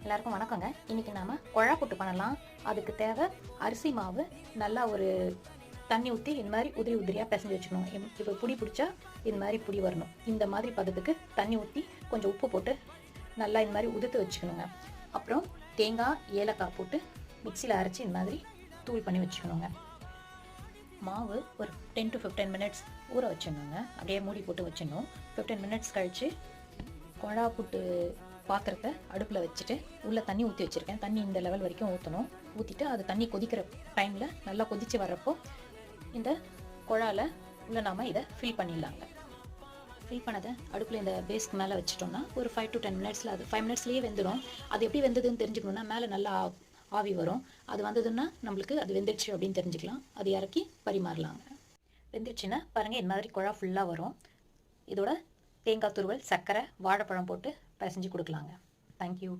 எல்லாருக்கும் வணக்கங்க. இன்னைக்கு நாம குழா புட்டு பண்ணலாம். அதுக்கு தேவை அரிசி மாவு. நல்லா ஒரு தண்ணி ஊற்றி இந்த மாதிரி உதிரி உதிரியாக பிசைஞ்சு வச்சுக்கணும். இப்போ புடி பிடிச்சா இந்த மாதிரி புடி வரணும். இந்த மாதிரி பதத்துக்கு தண்ணி ஊற்றி கொஞ்சம் உப்பு போட்டு நல்லா இந்த மாதிரி உதுத்து வச்சுக்கணுங்க. அப்புறம் தேங்காய், ஏலக்காய் போட்டு மிக்சியில் அரைச்சி இந்த மாதிரி தூள் பண்ணி வச்சுக்கணுங்க. மாவு ஒரு 10 to 15 மினிட்ஸ் ஊற வச்சிடணுங்க. அப்படியே மூடி போட்டு வச்சிடணும். 15 மினிட்ஸ் கழித்து குழா புட்டு பாத்திரத்தை அடுப்பில் வச்சுட்டு உள்ளே தண்ணி ஊற்றி வச்சுருக்கேன். தண்ணி இந்த லெவல் வரைக்கும் ஊற்றணும். ஊற்றிட்டு அது தண்ணி கொதிக்கிற டைமில் நல்லா கொதித்து வர்றப்போ இந்த குழாவில் உள்ள நாம் இதை ஃபில் பண்ணிடலாங்க. ஃபில் பண்ணதை அடுப்பில் இந்த பேஸ்க்கு மேலே வச்சிட்டோம்னா ஒரு 5 to 10 மினிட்ஸில் அது 5 மினிட்ஸ்லேயே வெந்துடும். அது எப்படி வெந்ததுன்னு தெரிஞ்சுக்கணுன்னா மேலே நல்லா ஆவி வரும். அது வந்ததுன்னா நம்மளுக்கு அது வெந்துடுச்சு அப்படின்னு தெரிஞ்சுக்கலாம். அது இறக்கி பரிமாறலாங்க. வெந்துடுச்சுன்னா பாருங்கள், இந்த மாதிரி குழா ஃபுல்லாக வரும். இதோட தேங்காய் துருவல், சர்க்கரை, வாழைப்பழம் போட்டு பிசைஞ்சு கொடுக்கலாங்க. தேங்க்யூ.